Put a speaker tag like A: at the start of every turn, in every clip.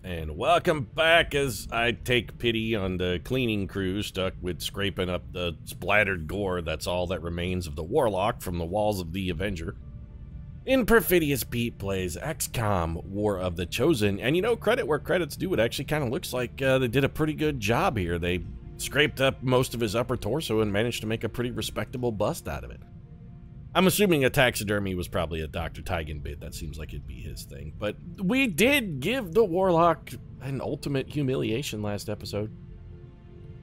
A: And welcome back as I take pity on the cleaning crew stuck with scraping up the splattered gore that's all that remains of the Warlock from the walls of the Avenger. In Perfidious, Pete plays XCOM, War of the Chosen, and you know, credit where credit's due, it actually kind of looks like they did a pretty good job here. They scraped up most of his upper torso and managed to make a pretty respectable bust out of it. I'm assuming a taxidermy was probably a Dr. Tigan bit. That seems like it'd be his thing. But we did give the Warlock an ultimate humiliation last episode.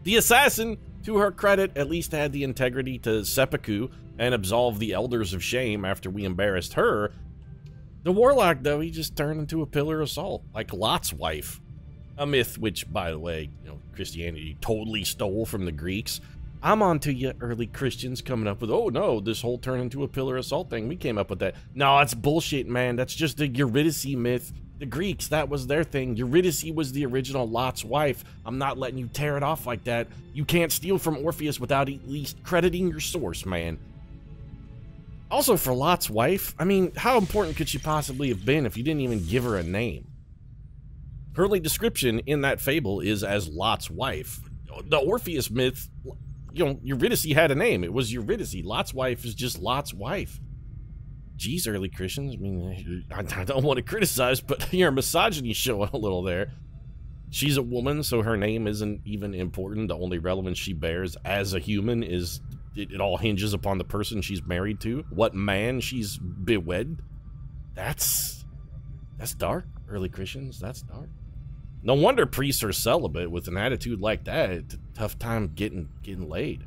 A: The assassin, to her credit, at least had the integrity to seppuku and absolve the Elders of Shame after we embarrassed her. The Warlock, though, he just turned into a pillar of salt, like Lot's wife. A myth which, by the way, you know, Christianity totally stole from the Greeks. I'm on to you, early Christians, coming up with, oh no, this whole turn into a pillar of salt thing. We came up with that. No, it's bullshit, man. That's just a Eurydice myth. The Greeks, that was their thing. Eurydice was the original Lot's wife. I'm not letting you tear it off like that. You can't steal from Orpheus without at least crediting your source, man. Also, for Lot's wife, I mean, how important could she possibly have been if you didn't even give her a name? Her only description in that fable is as Lot's wife. The Orpheus myth, you know, Eurydice had a name. It was Eurydice. Lot's wife is just Lot's wife. Geez, early Christians. I mean, I don't want to criticize, but your misogyny showing a little there. She's a woman, so her name isn't even important. The only relevance she bears as a human is it all hinges upon the person she's married to, what man she's bewed. That's dark, early Christians. That's dark. No wonder priests are celibate with an attitude like that. It's a tough time getting laid.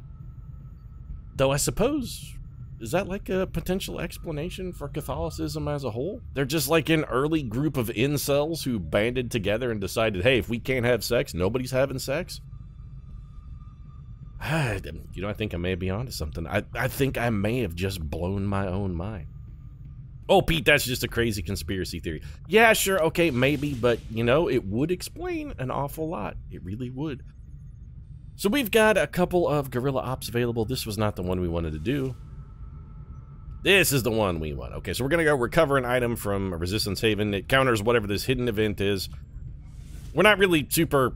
A: Though I suppose, is that like a potential explanation for Catholicism as a whole? They're just like an early group of incels who banded together and decided, hey, if we can't have sex, nobody's having sex? You know, I think I may be onto something. I think I may have just blown my own mind. Oh, Pete, that's just a crazy conspiracy theory. Yeah, sure, okay, maybe, but, you know, it would explain an awful lot. It really would. So we've got a couple of guerrilla ops available. This was not the one we wanted to do. This is the one we want. Okay, so we're going to go recover an item from Resistance Haven. It counters whatever this hidden event is. We're not really super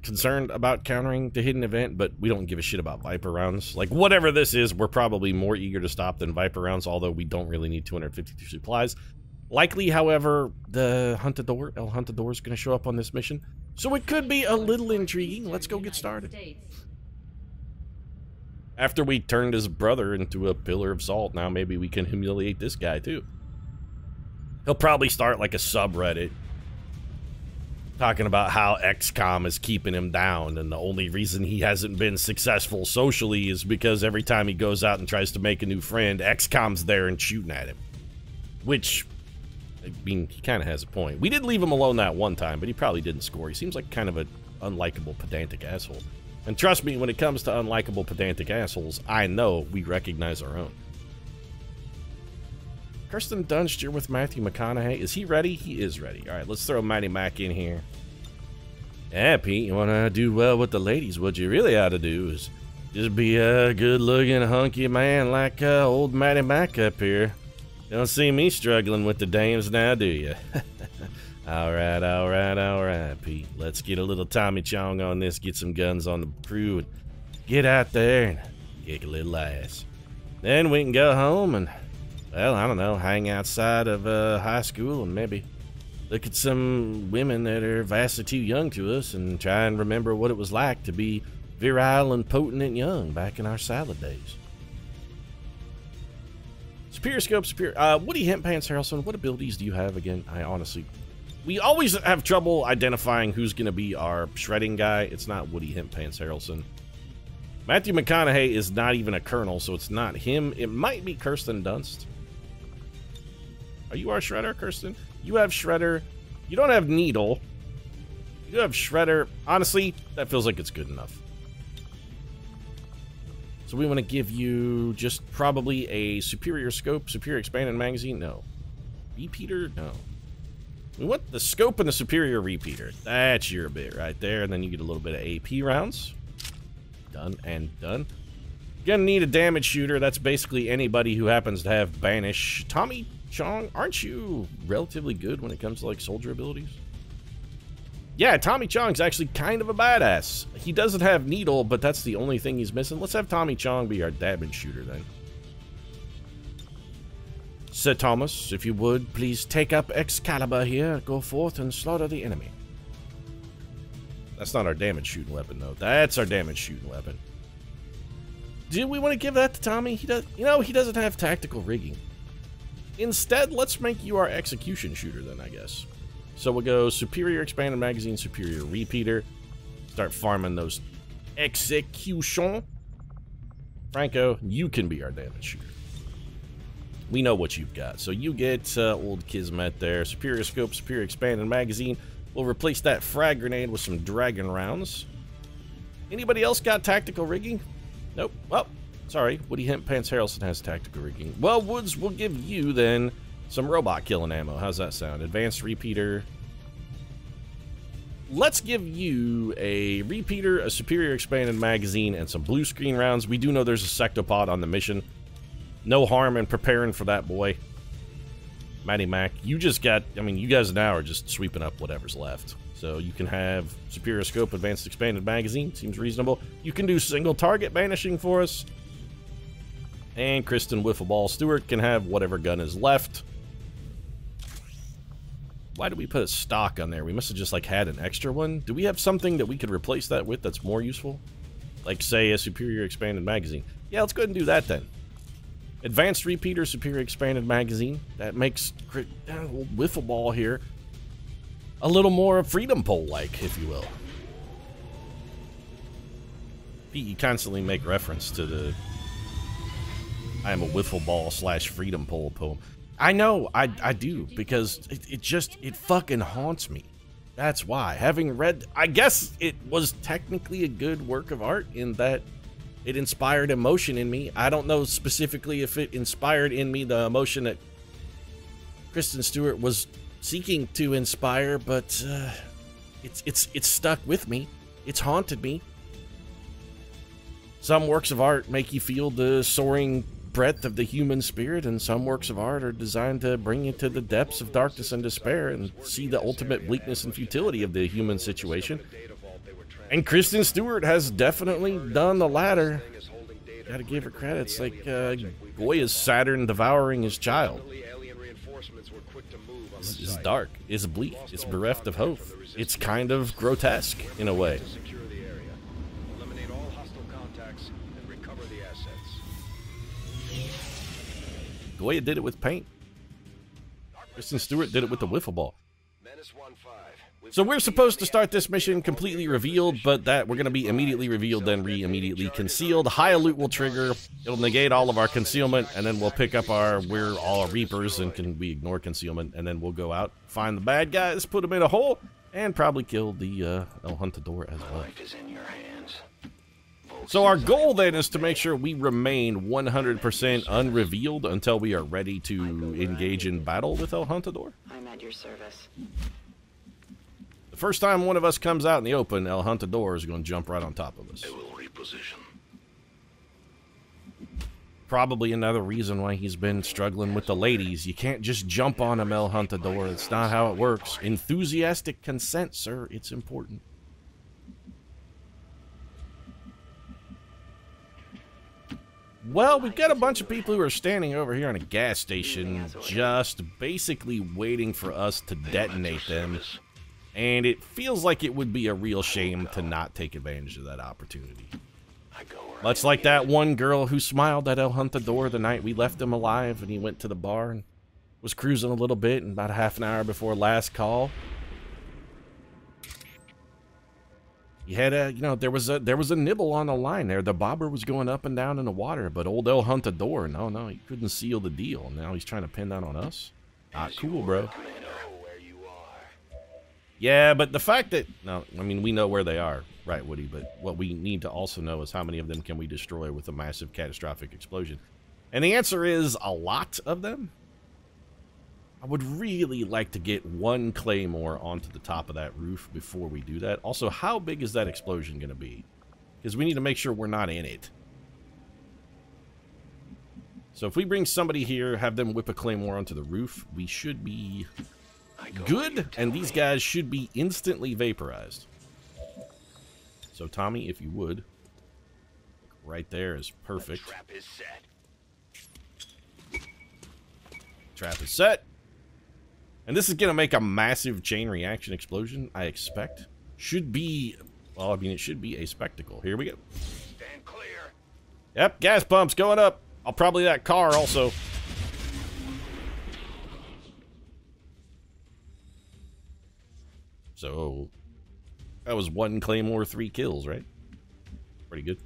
A: concerned about countering the hidden event, but we don't give a shit about Viper rounds. Like, whatever this is, we're probably more eager to stop than Viper rounds, although we don't really need 252 supplies. Likely, however, the El Huntador is going to show up on this mission, so it could be a little intriguing. Let's go get started. After we turned his brother into a pillar of salt, now maybe we can humiliate this guy, too. He'll probably start like a subreddit talking about how XCOM is keeping him down, and the only reason he hasn't been successful socially is because every time he goes out and tries to make a new friend, XCOM's there and shooting at him. Which, I mean, he kind of has a point. We did leave him alone that one time, but he probably didn't score. He seems like kind of an unlikable, pedantic asshole. And trust me, when it comes to unlikable, pedantic assholes, I know we recognize our own. Kirsten Dunst, you're with Matthew McConaughey. Is he ready? He is ready. All right, let's throw Matty Mac in here. Yeah, Pete, you want to do well with the ladies. What you really ought to do is just be a good-looking, hunky man like old Matty Mac up here. Don't see me struggling with the dames now, do you? All right, Pete. Let's get a little Tommy Chong on this, get some guns on the crew, and get out there and kick a little ass. Then we can go home and, well, I don't know, hang outside of high school and maybe look at some women that are vastly too young to us and try and remember what it was like to be virile and potent and young back in our salad days. Superior Scope, Superior... Woody Hemp Pants Harrelson, what abilities do you have again? I honestly... We always have trouble identifying who's going to be our shredding guy. It's not Woody Hemp Pants Harrelson. Matthew McConaughey is not even a colonel, so it's not him. It might be Kirsten Dunst. Are you our shredder, Kirsten? You have shredder. You don't have needle. You have shredder. Honestly, that feels like it's good enough. So we want to give you just probably a superior scope, superior expanded magazine. No. Repeater? No. We want the scope and the superior repeater. That's your bit right there. And then you get a little bit of AP rounds. Done and done. Gonna need a damage shooter. That's basically anybody who happens to have banish. Tommy Chong, aren't you relatively good when it comes to like soldier abilities? Yeah, Tommy Chong's actually kind of a badass. He doesn't have needle, but that's the only thing he's missing. Let's have Tommy Chong be our damage shooter then. Sir Thomas, if you would, please take up Excalibur here, go forth and slaughter the enemy. That's not our damage shooting weapon, though. That's our damage shooting weapon. Do we want to give that to Tommy? He does, you know, he doesn't have tactical rigging. Instead, let's make you our execution shooter then, I guess. So we'll go superior expanded magazine, superior repeater. Start farming those execution. Franco, you can be our damage shooter. We know what you've got. So you get old Kismet there. Superior scope, superior expanded magazine. We'll replace that frag grenade with some dragon rounds. Anybody else got tactical rigging? Nope. Well, sorry. Woody Hemp Pants Harrelson has tactical rigging. Well, Woods, will give you then some robot killing ammo. How's that sound? Advanced repeater. Let's give you a repeater, a superior expanded magazine, and some blue screen rounds. We do know there's a sectopod on the mission. No harm in preparing for that, boy. Matty Mac, you just got, I mean, you guys now are just sweeping up whatever's left. So you can have superior scope, advanced expanded magazine. Seems reasonable. You can do single target banishing for us. And Kristen Wiffle Ball Stewart can have whatever gun is left. Why did we put a stock on there? We must have just like had an extra one. Do we have something that we could replace that with that's more useful? Like say a superior expanded magazine. Yeah, let's go ahead and do that then. Advanced repeater, superior expanded magazine. That makes Wiffle Ball here a little more freedom pole-like, if you will. Pete, you constantly make reference to the I am a wiffle ball / freedom pole poem. I know, I do, because it fucking haunts me. That's why. Having read, I guess it was technically a good work of art in that it inspired emotion in me. I don't know specifically if it inspired in me the emotion that Kristen Stewart was seeking to inspire, but it's stuck with me. It's haunted me. Some works of art make you feel the soaring breadth of the human spirit, and some works of art are designed to bring you to the depths of darkness and despair and see the ultimate bleakness and futility of the human situation. And Kristen Stewart has definitely done the latter. Gotta give her credit. It's like Goya's Saturn devouring his child. It's dark. It's bleak. It's bereft of hope. It's kind of grotesque in a way. Goya did it with paint. Kristen Stewart did it with the wiffle ball. So we're supposed to start this mission completely revealed, but that we're going to be immediately revealed, then immediately concealed. High alert will trigger. It'll negate all of our concealment, and then we'll pick up we're all reapers, and we ignore concealment, and then we'll go out, find the bad guys, put them in a hole, and probably kill the El Huntador as well. So our goal then is to make sure we remain 100% unrevealed until we are ready to engage in battle with El Huntador.
B: I'm at your service.
A: The first time one of us comes out in the open, El Huntador is going to jump right on top of us.
C: They will reposition.
A: Probably another reason why he's been struggling with the ladies. You can't just jump on him, El Huntador. It's not how it works. Enthusiastic consent, sir. It's important. Well, we've got a bunch of people who are standing over here on a gas station, just basically waiting for us to detonate them. And it feels like it would be a real shame to not take advantage of that opportunity. Much like that one girl who smiled at El Huntador the night we left him alive and he went to the bar and was cruising a little bit, and about a half an hour before last call, you had a, there was a nibble on the line there. The bobber was going up and down in the water, but old El Huntador, no, he couldn't seal the deal. Now he's trying to pin that on us. Not cool, bro. Yeah, but the fact that, no, I mean, we know where they are, right, Woody, but what we need to also know is how many of them can we destroy with a massive catastrophic explosion. And the answer is a lot of them. I would really like to get one claymore onto the top of that roof before we do that. Also, how big is that explosion going to be? Because we need to make sure we're not in it. So if we bring somebody here, have them whip a claymore onto the roof, we should be Good, and these guys should be instantly vaporized. So, Tommy, if you would, right there is perfect.
B: Trap is set.
A: Trap is set. And this is going to make a massive chain reaction explosion, I expect. Should be, well, I mean, it should be a spectacle. Here we go.
B: Stand clear.
A: Yep, gas pumps going up. I'll probably that car also. So, that was 1 Claymore, 3 kills, right? Pretty good.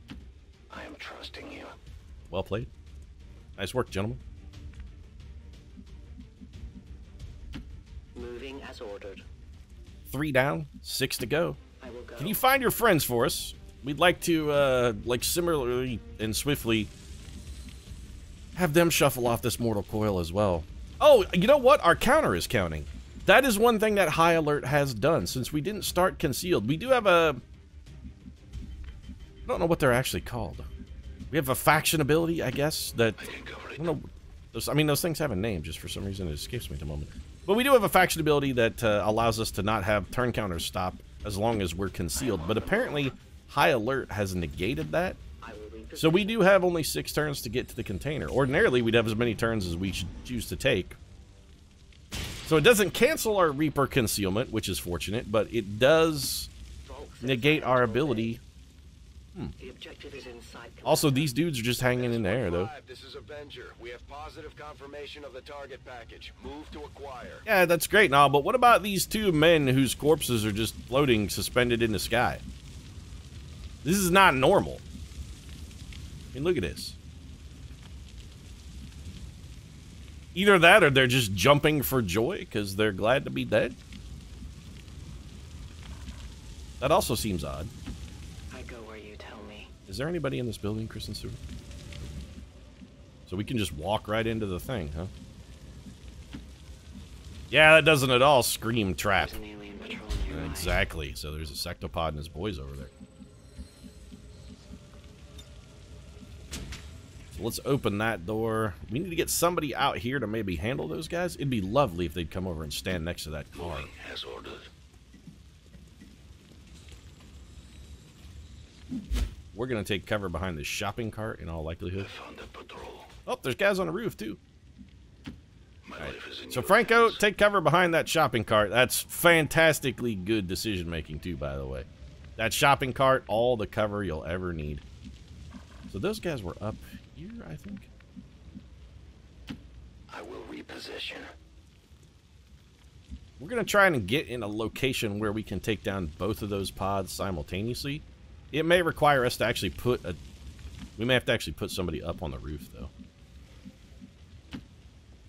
B: I am trusting you.
A: Well played. Nice work, gentlemen.
C: Moving as ordered.
A: 3 down, 6 to go.
C: I will go.
A: Can you find your friends for us? We'd like to, like, similarly and swiftly have them shuffle off this mortal coil as well. Oh, you know what? Our counter is counting. That is one thing that High Alert has done since we didn't start Concealed. We do have a... I don't know what they're actually called. We have a faction ability, I guess, that... I don't know. I mean, those things have a name, just for some reason it escapes me at the moment. But we do have a faction ability that allows us to not have turn counters stop as long as we're concealed. But apparently, High Alert has negated that. So we do have only 6 turns to get to the container. Ordinarily, we'd have as many turns as we should choose to take. So it doesn't cancel our Reaper concealment, which is fortunate, but it does negate our ability.
C: The objective is inside.
A: Also, these dudes are just hanging in the air, though.
B: This is Avenger. We have positive confirmation of the target package. Move to acquire.
A: Yeah, that's great and all, but what about these 2 men whose corpses are just floating suspended in the sky? This is not normal. I mean, look at this. Either that or they're just jumping for joy because they're glad to be dead. That also seems odd.
C: I go where you tell me.
A: Is there anybody in this building, Kristen Stewart? So we can just walk right into the thing, huh? Yeah, that doesn't at all scream trap.
C: There's an alien patrol nearby.
A: Exactly. So there's a sectopod and his boys over there. So let's open that door. We need to get somebody out here to maybe handle those guys. It'd be lovely if they'd come over and stand next to that car.
B: As ordered.
A: We're going to take cover behind this shopping cart in all likelihood.
B: Found a patrol.
A: Oh, there's guys on the roof, too.
B: My
A: Right.
B: life is in
A: So,
B: your
A: Franco,
B: hands.
A: take cover behind that shopping cart. That's fantastically good decision-making, too, by the way. That shopping cart, all the cover you'll ever need. So those guys were up here, I think.
B: I will reposition.
A: We're going to try and get in a location where we can take down both of those pods simultaneously. It may require us to actually put a... We may have to actually put somebody up on the roof, though.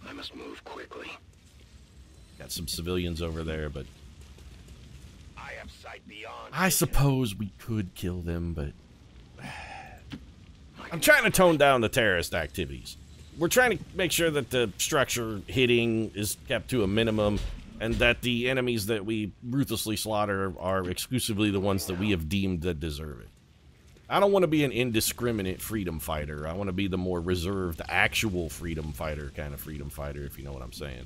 B: I must move quickly.
A: Got some civilians over there, but...
B: I have sight beyond.
A: I suppose we could kill them, but... I'm trying to tone down the terrorist activities. We're trying to make sure that the structure hitting is kept to a minimum, and that the enemies that we ruthlessly slaughter are exclusively the ones that we have deemed that deserve it. I don't want to be an indiscriminate freedom fighter. I want to be the more reserved, actual freedom fighter kind of freedom fighter, if you know what I'm saying.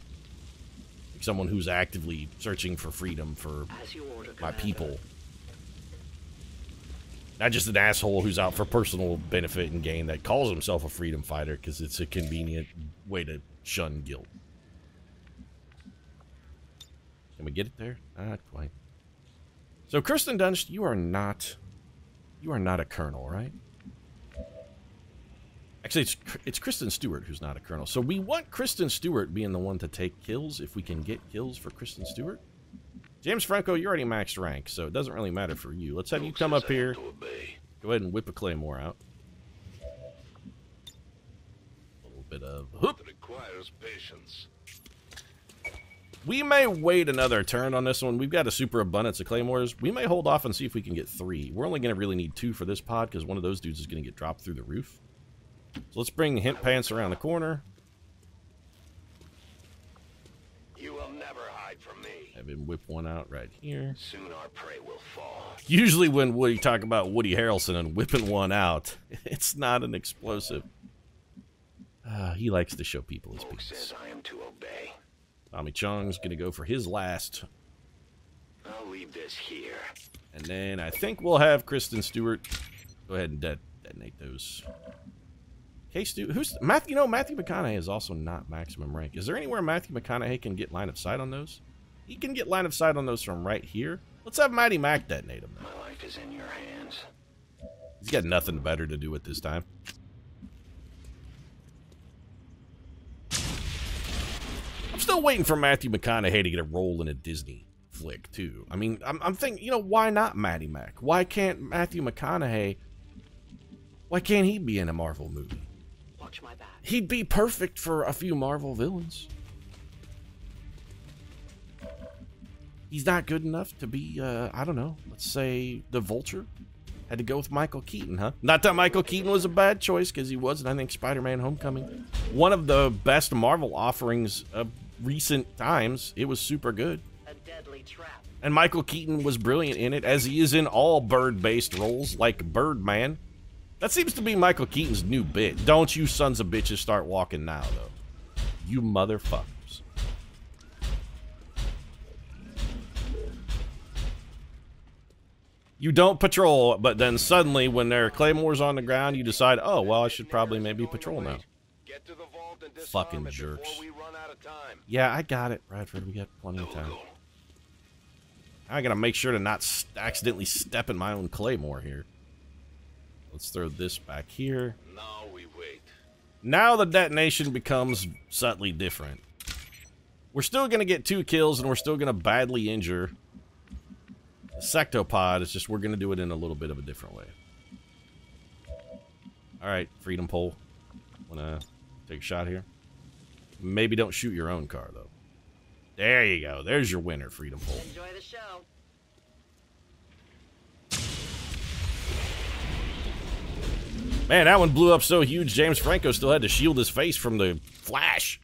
A: Like someone who's actively searching for freedom for
C: As you order,
A: my
C: Commander.
A: people. Not just an asshole who's out for personal benefit and gain that calls himself a freedom fighter because it's a convenient way to shun guilt. Can we get it there? Not quite. So, Kirsten Dunst, you are not a colonel, right? Actually, it's Kristen Stewart who's not a colonel. So we want Kristen Stewart being the one to take kills if we can get kills for Kristen Stewart. James Franco, you're already maxed rank, so it doesn't really matter for you. Let's have you come up here. Go ahead and whip a claymore out. A little bit of whoop.
B: It requires patience.
A: We may wait another turn on this one. We've got a super abundance of claymores. We may hold off and see if we can get 3. We're only going to really need 2 for this pod because one of those dudes is going to get dropped through the roof. So let's bring Hint Pants around the corner.
B: You will never hide from me.
A: Have him whip one out right here.
B: Soon our prey will fall.
A: Usually when Woody talk about Woody Harrelson and whipping one out, it's not an explosive. He likes to show people his
B: Folk
A: penis.
B: says I am to obey.
A: Tommy Chung's gonna go for his last.
B: I'll leave this here.
A: And then I think we'll have Kristen Stewart go ahead and detonate those. Okay, who's Matthew? You know, Matthew McConaughey is also not maximum rank. Is there anywhere Matthew McConaughey can get line of sight on those? He can get line of sight on those from right here. Let's have Matty Mac detonate them.
B: My life is in your hands.
A: He's got nothing better to do at this time. I'm still waiting for Matthew McConaughey to get a role in a Disney flick, too. I mean, I'm thinking, you know, why not Matty Mac? Why can't Matthew McConaughey, why can't he be in a Marvel movie?
C: Watch my back.
A: He'd be perfect for a few Marvel villains. He's not good enough to be, I don't know, let's say the Vulture. Had to go with Michael Keaton, huh? Not that Michael Keaton was a bad choice, because he wasn't, I think, Spider-Man Homecoming. One of the best Marvel offerings of recent times. It was super good.
C: A deadly trap.
A: And Michael Keaton was brilliant in it, as he is in all bird-based roles, like Birdman. That seems to be Michael Keaton's new bit. Don't you sons of bitches start walking now, though. You motherfuckers. You don't patrol, but then suddenly, when there are claymores on the ground, you decide, oh, well, I should probably maybe patrol now.
B: Get to the vault and
A: Fucking
B: disarm it
A: jerks.
B: before we run out of time.
A: Yeah, I got it, Bradford. We got plenty of time. I gotta make sure to not accidentally step in my own claymore here. Let's throw this back here.
B: Now we wait.
A: Now the detonation becomes subtly different. We're still gonna get 2 kills, and we're still gonna badly injure the sectopod. It's just we're gonna do it in a little bit of a different way. Alright, Freedom Pole. Wanna take a shot here? Maybe don't shoot your own car, though. There you go. There's your winner, Freedom Pole.
C: Enjoy the show.
A: Man, that one blew up so huge, James Franco still had to shield his face from the flash.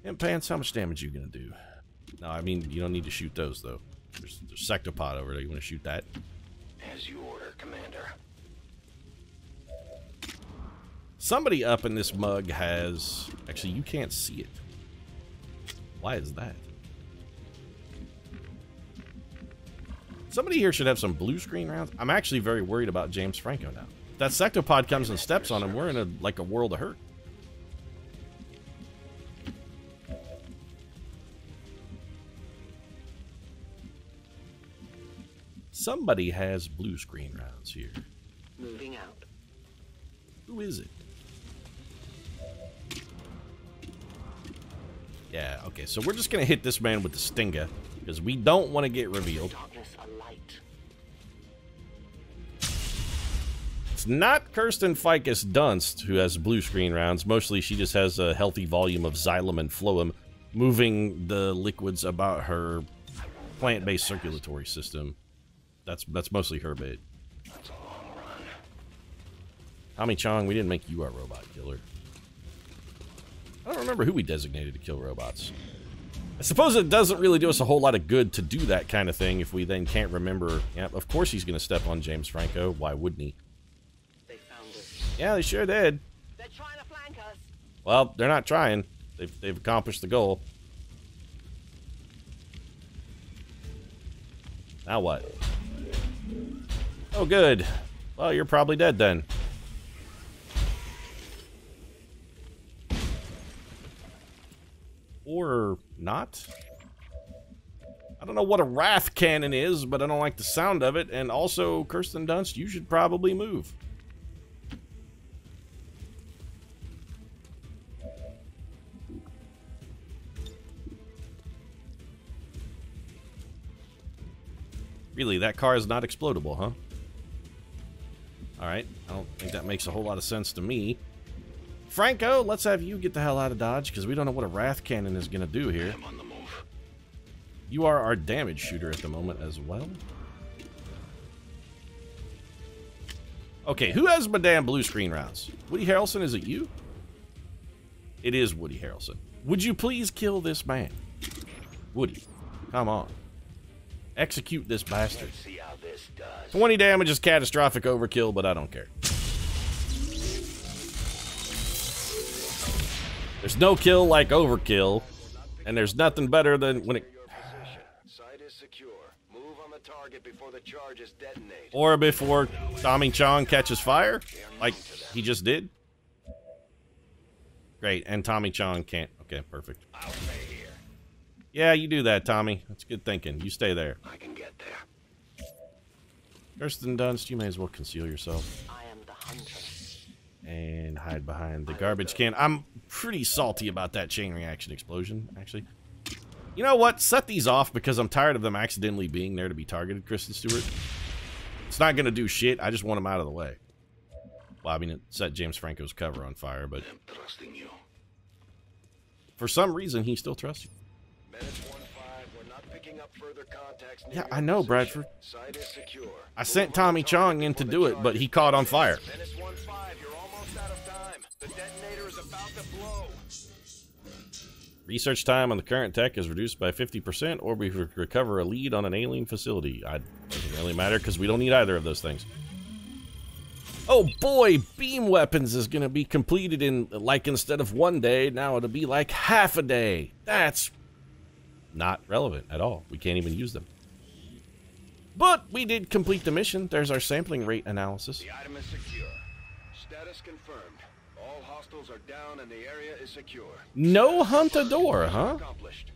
A: And Pants, how much damage are you gonna do? No, I mean, you don't need to shoot those, though. There's sectopod over there. You want to shoot that?
B: As you order, Commander.
A: Somebody up in this mug has... Actually, you can't see it. Why is that? Somebody here should have some blue screen rounds. I'm actually very worried about James Franco now. If that sectopod comes and steps on him, we're in a world of hurt. Somebody has blue screen rounds here.
C: Moving out.
A: Who is it? Yeah, okay, so we're just gonna hit this man with the Stinger, because we don't want to get revealed.
C: Darkness, a light.
A: It's not Kirsten Ficus Dunst who has blue screen rounds. Mostly she just has a healthy volume of xylem and phloem, moving the liquids about her plant-based circulatory system. That's mostly her bit.
B: That's a long run.
A: Tommy Chong, we didn't make you our robot killer. I don't remember who we designated to kill robots. I suppose it doesn't really do us a whole lot of good to do that kind of thing if we then can't remember. Yeah, of course he's going to step on James Franco. Why wouldn't he?
C: They found us.
A: Yeah, they sure did.
C: They're trying to flank us.
A: Well, they're not trying. They've accomplished the goal. Now what? Oh, good. Well, you're probably dead then. Or not. I don't know what a wrath cannon is, but I don't like the sound of it. And also, Kirsten Dunst, you should probably move. Really, that car is not explodable, huh? Alright, I don't think that makes a whole lot of sense to me. Franco, let's have you get the hell out of Dodge, because we don't know what a wrath cannon is going to do here.
B: I'm on the move.
A: You are our damage shooter at the moment as well. Okay, who has my damn blue screen rounds? Woody Harrelson, is it you? It is Woody Harrelson. Would you please kill this man? Woody, come on. Execute this bastard.
B: Let's see how this does.
A: 20 damage is catastrophic overkill, but I don't care. There's no kill like overkill, and there's nothing better than when it...
B: Your position. Site is secure. Move on the target before the charges detonate.
A: Or before Tommy Chong catches fire, like he just did. Great, and Tommy Chong can't... Okay, perfect.
B: I'll stay here.
A: Yeah, you do that, Tommy. That's good thinking. You stay there.
B: I can get there.
A: Kirsten Dunst, you may as well conceal yourself.
C: I am the hunter.
A: And hide behind the garbage can. I'm pretty salty about that chain reaction explosion, actually. You know what? Set these off because I'm tired of them accidentally being there to be targeted, Kristen Stewart. It's not going to do shit. I just want them out of the way. Well, I mean, it set James Franco's cover on fire, but...
B: I'm trusting you.
A: For some reason, he still trusts you.
B: Menace 1-5, we're not picking up further contacts near
A: Yeah,
B: your
A: I know,
B: position.
A: Bradford.
B: Site is secure.
A: I sent Tommy Chong in to do it, but he caught on fire.
B: Menace 1-5, you're almost out of time. The detonator is about to blow.
A: Research time on the current tech is reduced by 50%, or we recover a lead on an alien facility. Doesn't really matter, because we don't need either of those things. Oh boy, beam weapons is going to be completed in, like, instead of 1 day, now it'll be like half a day. That's not relevant at all. We can't even use them. But we did complete the mission. There's our sampling rate analysis.
B: The item is secure. Status confirmed. All hostiles are down and the area is secure.
A: No Huntador, huh?
B: Accomplished.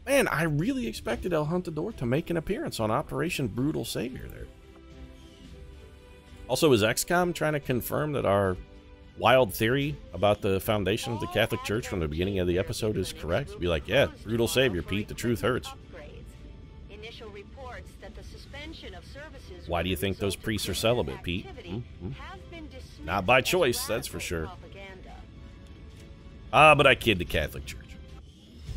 A: Man, I really expected El Huntador to make an appearance on Operation Brutal Savior there. Also, is XCOM trying to confirm that our wild theory about the foundation of the Catholic Church from the beginning of the episode is correct? Be like, yeah, Brutal Savior, Pete, the truth hurts.
C: Initial reports that the suspension of services.
A: Why do you think those priests are celibate, Pete? Not by choice, that's for sure. But I kid the Catholic Church.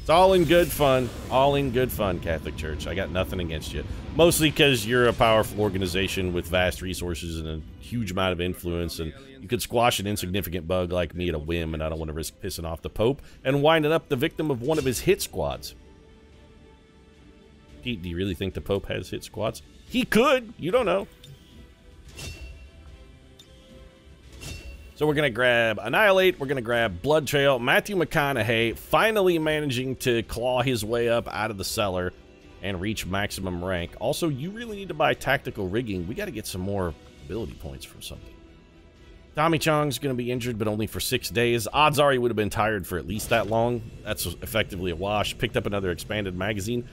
A: It's all in good fun. All in good fun, Catholic Church. I got nothing against you. Mostly because you're a powerful organization with vast resources and a huge amount of influence, and you could squash an insignificant bug like me at a whim, and I don't want to risk pissing off the Pope and winding up the victim of one of his hit squads. Pete, do you really think the Pope has hit squads? He could. You don't know. So we're going to grab Annihilate, we're going to grab Blood Trail, Matthew McConaughey finally managing to claw his way up out of the cellar and reach maximum rank. Also, you really need to buy tactical rigging. We got to get some more ability points from something. Tommy Chong's going to be injured, but only for 6 days. Odds are he would have been tired for at least that long. That's effectively a wash. Picked up another expanded magazine.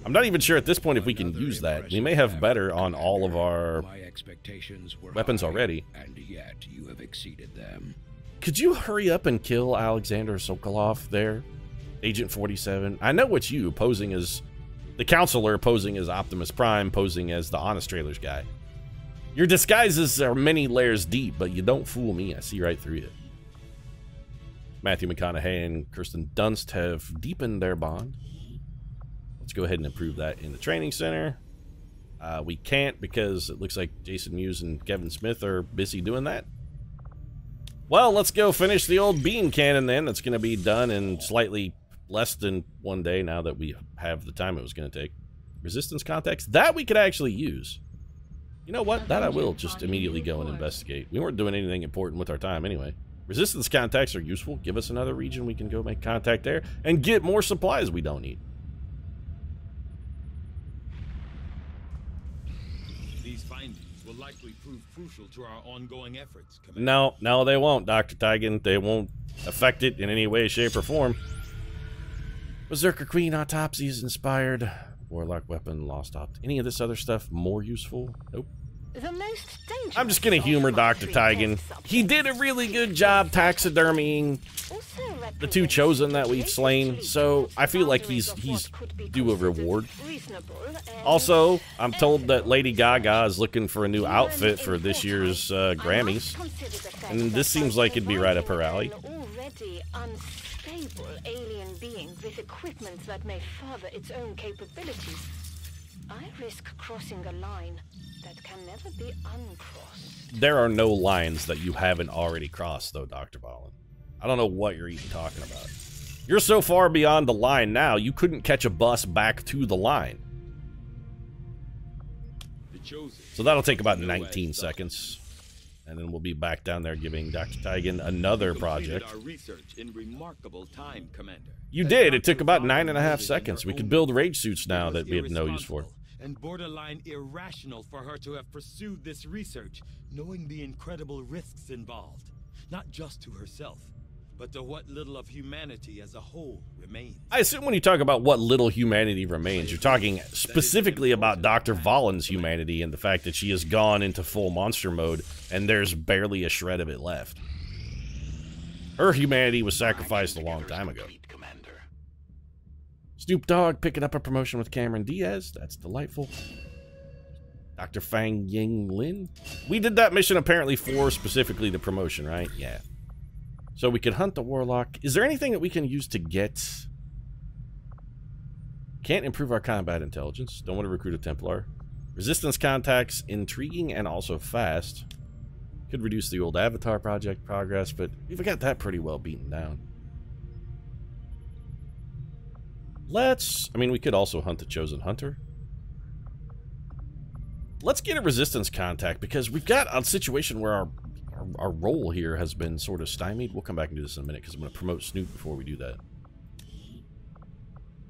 A: I'm not even sure at this point if we can use that. We may have better on all of our weapons already.
D: And yet you have exceeded them.
A: Could you hurry up and kill Alexander Sokolov there? Agent 47. I know it's you, posing as the counselor, posing as Optimus Prime, posing as the Honest Trailers guy. Your disguises are many layers deep, but you don't fool me. I see right through you. Matthew McConaughey and Kirsten Dunst have deepened their bond. Let's go ahead and improve that in the training center. We can't because it looks like Jason Mewes and Kevin Smith are busy doing that. Well, let's go finish the old beam cannon then. That's going to be done in slightly less than 1 day now that we have the time it was going to take. Resistance contacts, that we could actually use. You know what? That I will just immediately go and investigate. We weren't doing anything important with our time anyway. Resistance contacts are useful. Give us another region we can go make contact there and get more supplies we don't need.
E: These findings will likely prove crucial to our ongoing efforts, Commander.
A: No, they won't, Dr. Tigan. They won't affect it in any way, shape, or form. Berserker Queen autopsy is inspired. Warlock weapon lost opt. Any of this other stuff more useful? Nope.
C: The most dangerous.
A: I'm just gonna humor Dr. Tigan. He did a really good job taxidermying the two chosen that we've slain, so I feel like he's due a reward. Also, I'm told that Lady Gaga is looking for a new outfit for this year's Grammys, and this seems like it'd be right up her alley.
C: Already unstable alien being with equipment that may further its own capabilities. I risk crossing a line that can never be uncrossed.
A: There are no lines that you haven't already crossed, though, Dr. Ballin. I don't know what you're even talking about. You're so far beyond the line now, you couldn't catch a bus back to the line. So that'll take about 19 seconds. And then we'll be back down there giving Dr. Tigan another project.
E: Our research in remarkable time, Commander.
A: You did. It took about 9.5 seconds. We could build rage suits now that we have no use for.
E: And borderline irrational for her to have pursued this research, knowing the incredible risks involved, not just to herself, but to what little of humanity as a whole remains.
A: I assume when you talk about what little humanity remains, you're talking specifically about Dr. Valen's humanity and the fact that she has gone into full monster mode and there's barely a shred of it left. Her humanity was sacrificed a long time ago. Snoop Dogg picking up a promotion with Cameron Diaz. That's delightful. Dr. Fang Ying Lin. We did that mission apparently for specifically the promotion, right? Yeah. So we could hunt the Warlock. Is there anything that we can use to get... Can't improve our combat intelligence. Don't want to recruit a Templar. Resistance contacts, intriguing and also fast. Could reduce the old Avatar project progress, but we've got that pretty well beaten down. I mean, we could also hunt the Chosen Hunter. Let's get a resistance contact, because we've got a situation where our role here has been sort of stymied. We'll come back and do this in a minute, because I'm going to promote Snoop before we do that.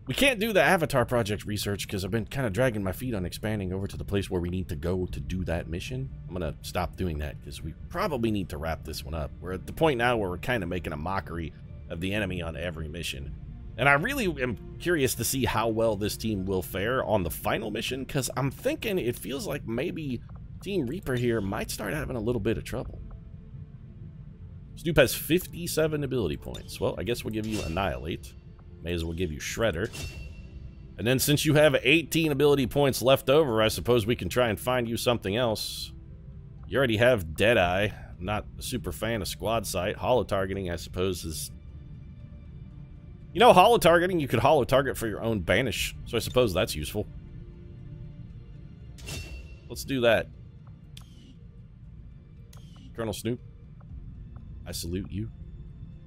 A: We can't do the Avatar project research, because I've been kind of dragging my feet on expanding over to the place where we need to go to do that mission. I'm going to stop doing that, because we probably need to wrap this one up. We're at the point now where we're kind of making a mockery of the enemy on every mission. And I really am curious to see how well this team will fare on the final mission, because I'm thinking it feels like maybe Team Reaper here might start having a little bit of trouble. Snoop has 57 ability points. Well, I guess we'll give you Annihilate. May as well give you Shredder. And then since you have 18 ability points left over, I suppose we can try and find you something else. You already have Deadeye. I'm not a super fan of Squad Sight. Holo-targeting, I suppose, is... You know, holo-targeting, you could holo-target for your own banish, so I suppose that's useful. Let's do that. Colonel Snoop, I salute you.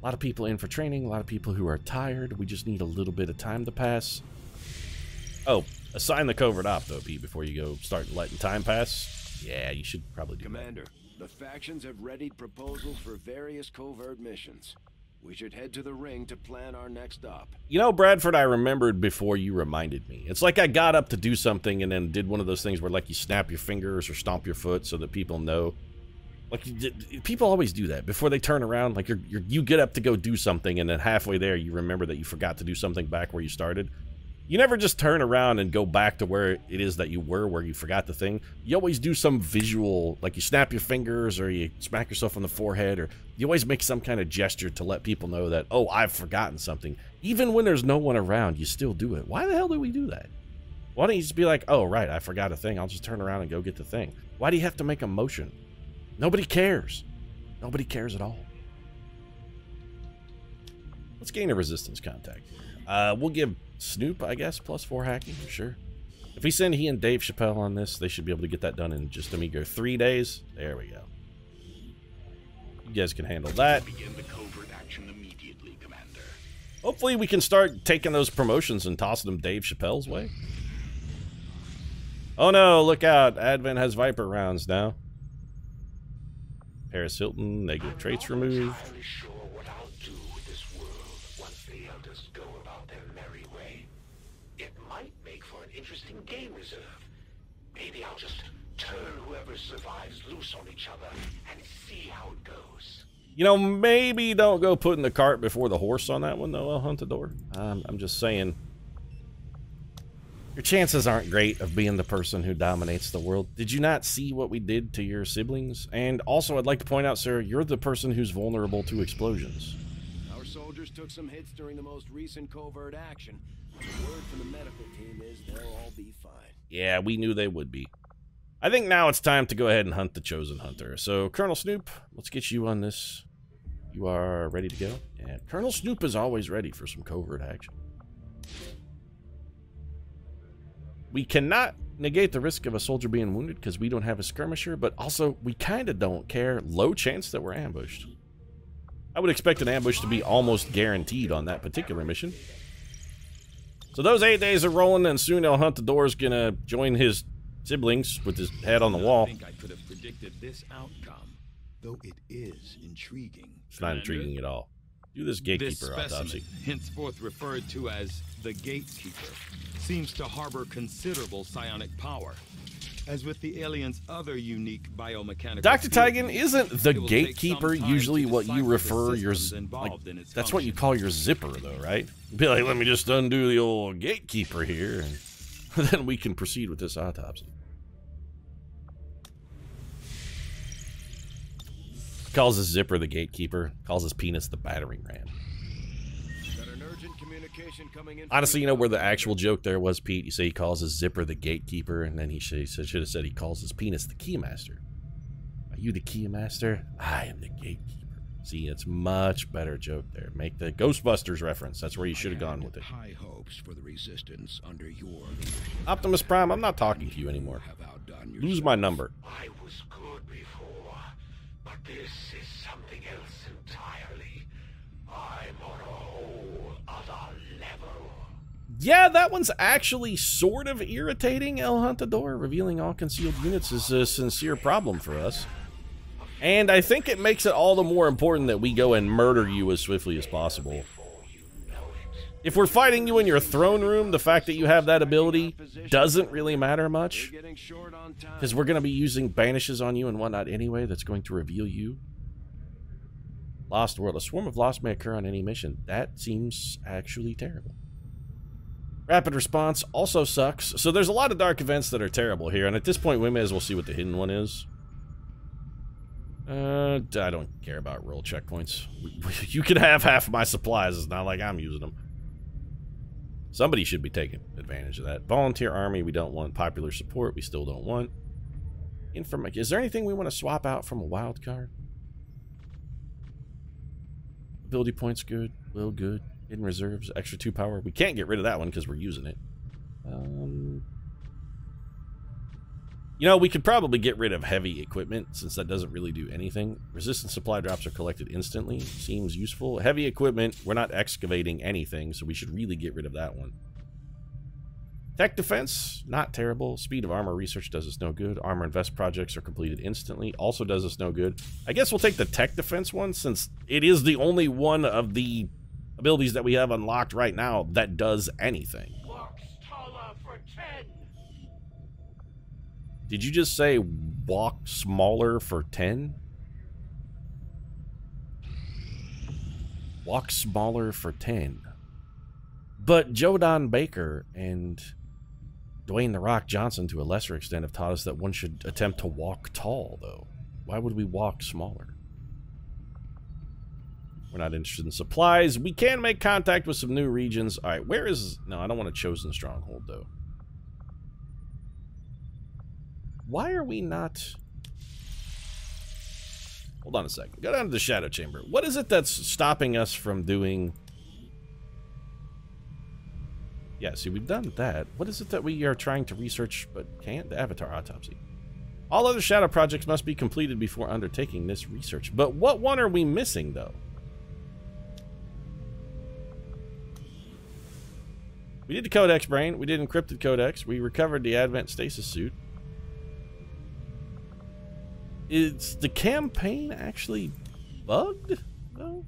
A: A lot of people in for training, a lot of people who are tired. We just need a little bit of time to pass. Oh, assign the covert op, though, Pete, before you go start letting time pass. Yeah, you should probably do
B: Commander, the factions have readied proposals for various covert missions. We should head to the ring to plan our next op.
A: You know, Bradford, I remembered before you reminded me. It's like I got up to do something and then did one of those things where, like, you snap your fingers or stomp your foot so that people know. Like, people always do that before they turn around. Like, you get up to go do something, and then halfway there, you remember that you forgot to do something back where you started. You never just turn around and go back to where it is that you were, where you forgot the thing. You always do some visual, like you snap your fingers or you smack yourself on the forehead, or you always make some kind of gesture to let people know that, oh, I've forgotten something. Even when there's no one around, you still do it. Why the hell do we do that? Why don't you just be like, oh, right, I forgot a thing. I'll just turn around and go get the thing. Why do you have to make a motion? Nobody cares. Nobody cares at all. Let's gain a resistance contact. We'll give Snoop, I guess, +4 hacking, for sure. If we send he and Dave Chappelle on this, they should be able to get that done in just a meager 3 days. There we go. You guys can handle that.
B: Begin the covert action immediately, Commander.
A: Hopefully we can start taking those promotions and tossing them Dave Chappelle's way. Oh no, look out. Advent has Viper rounds now. Paris Hilton, negative traits removed.
B: Sure what I'll do with this world once the elders go about their merry way. It might make for an interesting game reserve. Maybe I'll just turn whoever survives loose on each other and see how it goes.
A: You know, maybe don't go putting the cart before the horse on that one, though, El Huntador. I'm just saying. Your chances aren't great of being the person who dominates the world. Did you not see what we did to your siblings? And also, I'd like to point out, sir, you're the person who's vulnerable to explosions.
B: Our soldiers took some hits during the most recent covert action. The word from the medical team is they'll all be fine.
A: Yeah, we knew they would be. I think now it's time to go ahead and hunt the Chosen Hunter. So, Colonel Snoop, let's get you on this. You are ready to go? Yeah, Colonel Snoop is always ready for some covert action. We cannot negate the risk of a soldier being wounded because we don't have a skirmisher, but also we kind of don't care. Low chance that we're ambushed. I would expect an ambush to be almost guaranteed on that particular mission. So those 8 days are rolling, and soon El Huntador's gonna join his siblings with his head on the wall.
E: I think I could have predicted this outcome. though it is intriguing.
A: It's not intriguing at all. Do this gatekeeper
E: This
A: autopsy.
E: specimen, henceforth referred to as the Gatekeeper, seems to harbor considerable psionic power. As with the alien's other unique biomechanical
A: Dr. Tigan,
E: features,
A: isn't the
E: it will take
A: gatekeeper
E: some time
A: usually
E: to
A: what you
E: decipher the
A: refer your
E: systems
A: like?
E: involved in its
A: That's what you
E: function.
A: call your zipper, though, right? Be like, let me just undo the old gatekeeper here, and then we can proceed with this autopsy. Calls his zipper the gatekeeper. Calls his penis the battering ram. Honestly, you know where the actual joke there was, Pete? You say he calls his zipper the gatekeeper, and then he should have said he calls his penis the keymaster. Are you the keymaster? I am the gatekeeper. See, it's much better joke there. Make the Ghostbusters reference. That's where you should have gone with it.
D: High hopes for the resistance under your leadership.
A: Optimus Prime, I'm not talking to you anymore.
D: Have outdone
A: Lose
D: yourself.
A: my number.
B: I was good before, but this is something else entirely. I'm on a whole other level.
A: Yeah, that one's actually sort of irritating, El Huntador. Revealing all concealed units is a sincere problem for us. And I think it makes it all the more important that we go and murder you as swiftly as possible. If we're fighting you in your throne room, the fact that you have that ability doesn't really matter much. Because we're going to be using banishes on you and whatnot anyway that's going to reveal you. Lost World. A swarm of lost may occur on any mission. That seems actually terrible. Rapid response also sucks. So there's a lot of dark events that are terrible here. And at this point, we may as well see what the hidden one is. I don't care about roll checkpoints. You can have half my supplies. It's not like I'm using them. Somebody should be taking advantage of that. Volunteer army, we don't want. Popular support, we still don't want. Is there anything we want to swap out from a wild card? Ability points, good. Will, good. Hidden reserves, extra 2 power. We can't get rid of that one because we're using it. You know, we could probably get rid of heavy equipment since that doesn't really do anything. Resistant supply drops are collected instantly. Seems useful. Heavy equipment, we're not excavating anything, so we should really get rid of that one. Tech defense, not terrible. Speed of armor research does us no good. Armor and vest projects are completed instantly. Also does us no good. I guess we'll take the tech defense one since it is the only one of the abilities that we have unlocked right now that does anything. Did you just say walk smaller for 10? Walk smaller for 10. But Jodan Baker and Dwayne "The Rock" Johnson, to a lesser extent, have taught us that one should attempt to walk tall, though. Why would we walk smaller? We're not interested in supplies. We can make contact with some new regions. All right, where is... No, I don't want a chosen stronghold, though. Why are we not... Hold on a second. Go down to the Shadow Chamber. What is it that's stopping us from doing... Yeah, see, we've done that. What is it that we are trying to research but can't? The Avatar Autopsy. All other Shadow projects must be completed before undertaking this research. But what one are we missing, though? We did the Codex Brain. We did Encrypted Codex. We recovered the Advent Stasis Suit. Is the campaign actually bugged, though?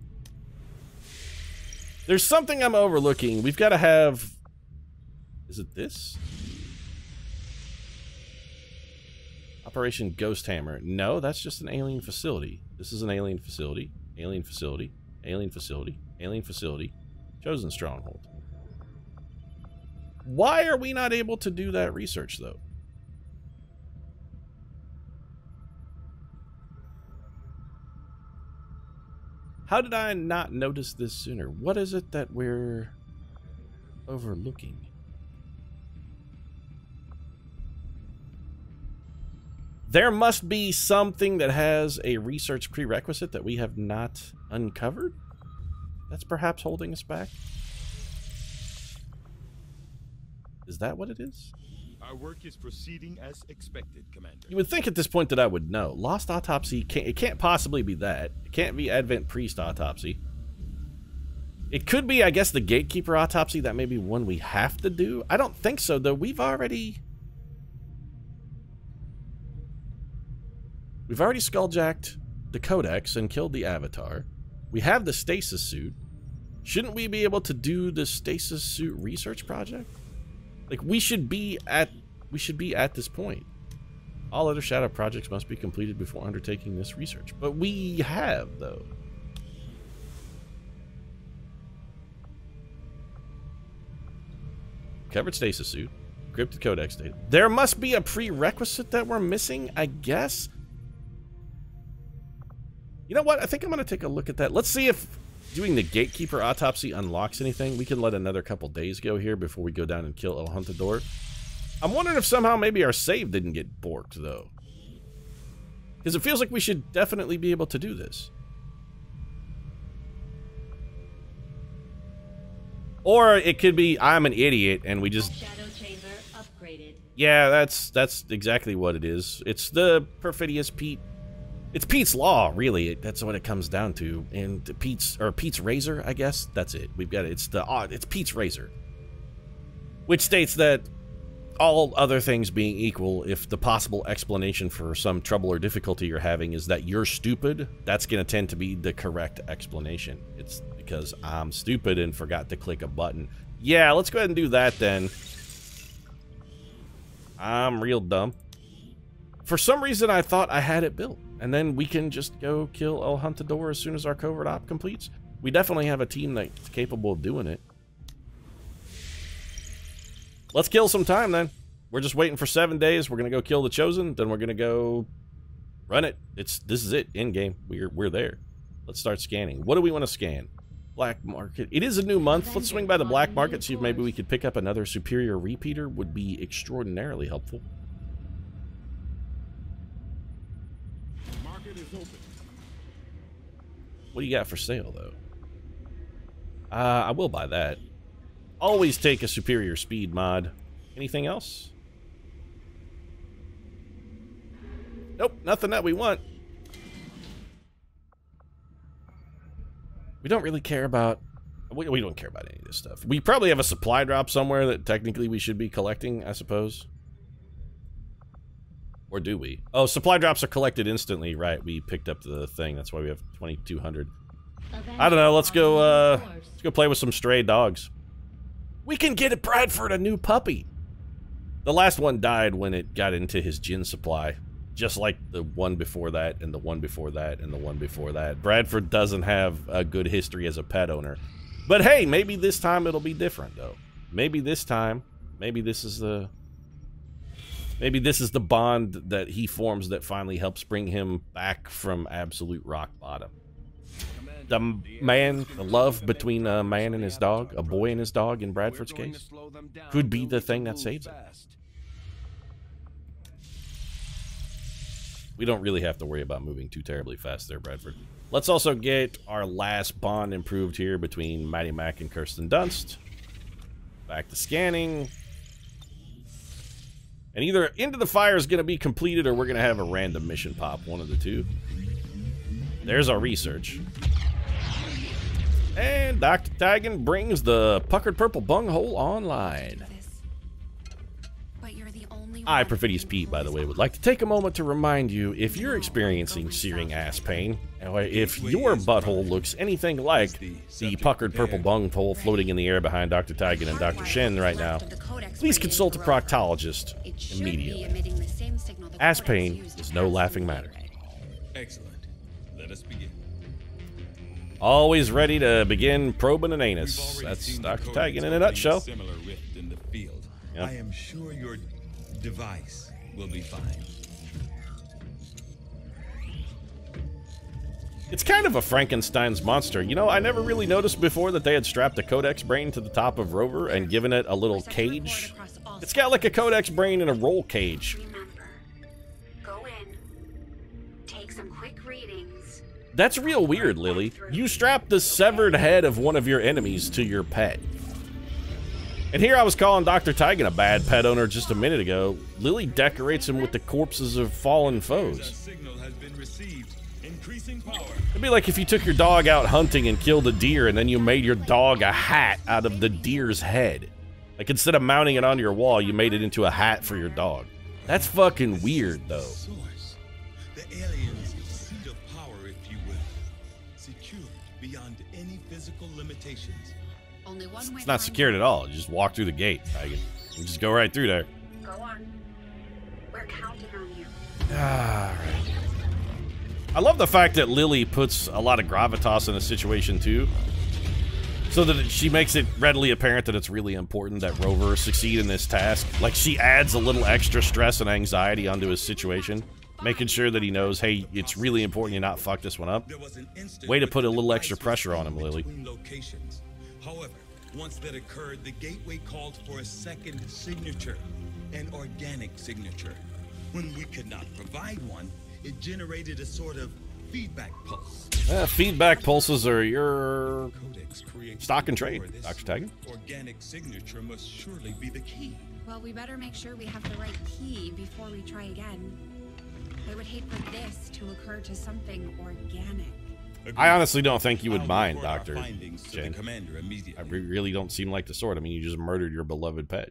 A: There's something I'm overlooking. We've got to have... Is it this? Operation Ghost Hammer. No, that's just an alien facility. This is an alien facility. Alien facility. Alien facility. Alien facility. Chosen Stronghold. Why are we not able to do that research, though? How did I not notice this sooner? What is it that we're overlooking? There must be something that has a research prerequisite that we have not uncovered? That's perhaps holding us back? Is that what it is?
E: Our work is proceeding as expected, Commander.
A: You would think at this point that I would know. Lost Autopsy, it can't possibly be that. It can't be Advent Priest Autopsy. It could be, I guess, the Gatekeeper Autopsy. That may be one we have to do. I don't think so, though. We've already skulljacked the codex and killed the avatar. We have the stasis suit. Shouldn't we be able to do the stasis suit research project? Like, we should be at this point. All other shadow projects must be completed before undertaking this research. But we have, though. Covered stasis suit. Encrypted codex data. There must be a prerequisite that we're missing, I guess. You know what? I think I'm going to take a look at that. Let's see if doing the gatekeeper autopsy unlocks anything. We can let another couple days go here before we go down and kill El Huntador. I'm wondering if somehow maybe our save didn't get borked, though. Because it feels like we should definitely be able to do this. Or it could be I'm an idiot and we just...
F: Shadow chamber upgraded.
A: Yeah, that's exactly what it is. It's the Perfidious Pete. It's Pete's Law, really. That's what it comes down to. And Pete's razor, I guess. That's it. We've got it. It's Pete's razor. Which states that all other things being equal, if the possible explanation for some trouble or difficulty you're having is that you're stupid, that's going to tend to be the correct explanation. It's because I'm stupid and forgot to click a button. Yeah, let's go ahead and do that then. I'm real dumb. For some reason, I thought I had it built. And then we can just go kill El Huntador as soon as our covert op completes. We definitely have a team that's capable of doing it. Let's kill some time then. We're just waiting for 7 days. We're gonna go kill the Chosen. Then we're gonna go run it. This is it. In game. We're there. Let's start scanning. What do we want to scan? Black market. It is a new month. Let's swing by the black market. See if maybe we could pick up another superior repeater. Would be extraordinarily helpful. What do you got for sale, though? I will buy that. Always take a superior speed mod. Anything else? Nope, nothing that we want. We don't really care about... We don't care about any of this stuff. We probably have a supply drop somewhere that technically we should be collecting, I suppose. Or do we? Oh, supply drops are collected instantly. Right, we picked up the thing. That's why we have 2,200. I don't know. Let's go play with some stray dogs. We can get Bradford a new puppy. The last one died when it got into his gin supply. Just like the one before that, and the one before that, and the one before that. Bradford doesn't have a good history as a pet owner. But hey, maybe this time it'll be different, though. Maybe this time, maybe this is the bond that he forms that finally helps bring him back from absolute rock bottom. The love between a man and his dog, a boy and his dog in Bradford's case, could be the thing that saves him. We don't really have to worry about moving too terribly fast there, Bradford. Let's also get our last bond improved here between Mighty Mac and Kirsten Dunst. Back to scanning. And either Into the Fire is going to be completed or we're going to have a random mission pop, one of the two. There's our research. And Dr. Tigan brings the puckered purple bunghole online. I, Perfidious Pete, by the way, would like to take a moment to remind you, if you're experiencing searing ass pain, or if your butthole looks anything like the puckered purple bunghole floating in the air behind Dr. Tigan and Dr. Shen right now, please consult a proctologist immediately. Ass pain is no laughing matter.
E: Excellent. Let us begin.
A: Always ready to begin probing an anus. That's Dr. Tigan in a nutshell.
E: Similar rift in the field.
A: Yep.
E: I am sure your device will be fine.
A: It's kind of a Frankenstein's monster. You know, I never really noticed before that they had strapped a codex brain to the top of Rover and given it a little cage. It's got like a codex brain in a roll cage.
F: Remember, go in, take some quick readings.
A: That's real weird, Lily. You strapped the severed head of one of your enemies to your pet. And here I was calling Dr. Tigan a bad pet owner just a minute ago. Lily decorates him with the corpses of fallen foes. It'd be like if you took your dog out hunting and killed a deer and then you made your dog a hat out of the deer's head. Like instead of mounting it onto your wall, you made it into a hat for your dog. That's fucking weird, though.
E: The aliens' seat of power physical limitations.
F: Only one way
A: It's
F: to
A: not
F: find
A: secured
F: out.
A: at all. You just walk through the gate. You just go right through there.
F: Go on. We're counting on you.
A: Alright. I love the fact that Lily puts a lot of gravitas in a situation too, so that she makes it readily apparent that it's really important that Rover succeed in this task. Like, she adds a little extra stress and anxiety onto his situation, making sure that he knows, hey, it's really important you not fuck this one up. Way to put a little extra pressure on him, Lily.
E: Locations. However, once that occurred, the gateway called for a second signature, an organic signature. When we could not provide one, it generated a sort of feedback pulse.
A: Feedback pulses are your
E: Codex creates
A: stock and
E: for
A: trade,
E: this
A: Dr. Taggart.
E: Organic signature must surely be the key.
F: Well, we better make sure we have the right key before we try again. I would hate for this to occur to something organic.
A: I honestly don't think you would
E: I'll
A: mind,
E: report our
A: Dr.
E: findings to the
A: Shen.
E: commander immediately.
A: I really don't seem like the sort. I mean, you just murdered your beloved pet.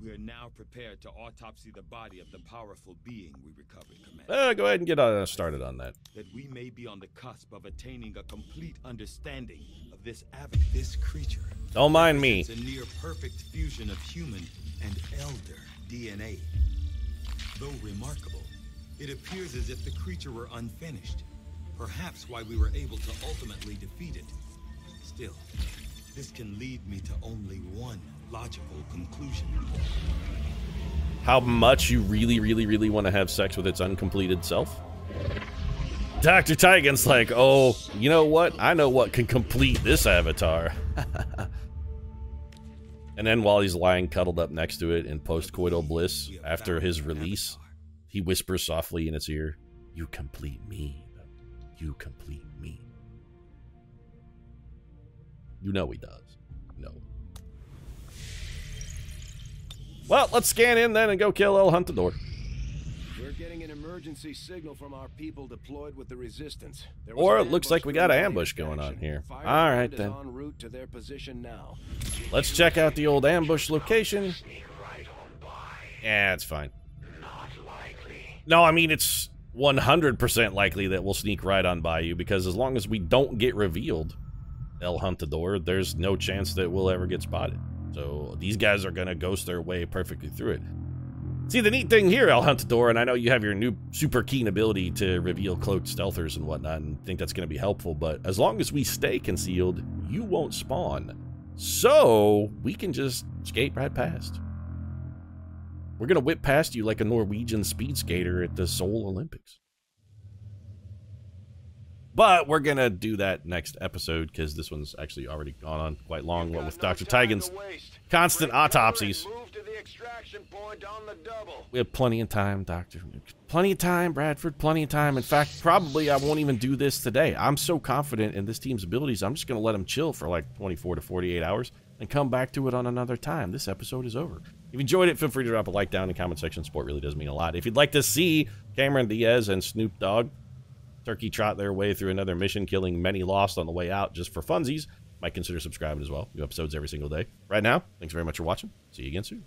E: We are now prepared to autopsy the body of the powerful being we recovered, Commander.
A: Go ahead and get started on that.
E: That we may be on the cusp of attaining a complete understanding of this creature.
A: Don't mind me.
E: It's a near perfect fusion of human and elder DNA. Though remarkable, it appears as if the creature were unfinished. Perhaps why we were able to ultimately defeat it. Still, this can lead me to only one logical conclusion.
A: How much you really want to have sex with its uncompleted self? Dr. Tigan's like, oh, you know what? I know what can complete this avatar. And then while he's lying cuddled up next to it in post-coital bliss after his release, he whispers softly in its ear, "You complete me. You complete me." You know he does. No. Well, let's scan in then and go kill El Huntador.
D: We're getting an emergency signal from our people deployed with the resistance.
A: Or it looks like we got an ambush going on here. All right then.
D: En route to their position now.
A: Let's check out the old ambush location. Yeah, it's fine. No, I mean, it's 100% likely that we'll sneak right on by you, because as long as we don't get revealed, El Huntador, there's no chance that we'll ever get spotted. So these guys are going to ghost their way perfectly through it. See, the neat thing here, El Huntador, and I know you have your new super keen ability to reveal cloaked stealthers and whatnot, and think that's going to be helpful, but as long as we stay concealed, you won't spawn. So we can just skate right past. We're going to whip past you like a Norwegian speed skater at the Seoul Olympics. But we're going to do that next episode, because this one's actually already gone on quite long, what with Dr. Tigan's constant autopsies. We have plenty of time, Doctor. Plenty of time, Bradford, plenty of time. In fact, probably I won't even do this today. I'm so confident in this team's abilities, I'm just going to let them chill for like 24 to 48 hours and come back to it on another time. This episode is over. If you enjoyed it, feel free to drop a like down in the comment section. Support really does mean a lot. If you'd like to see Cameron Diaz and Snoop Dogg turkey trot their way through another mission, killing many lost on the way out just for funsies, might consider subscribing as well. New episodes every single day. Right now, thanks very much for watching. See you again soon.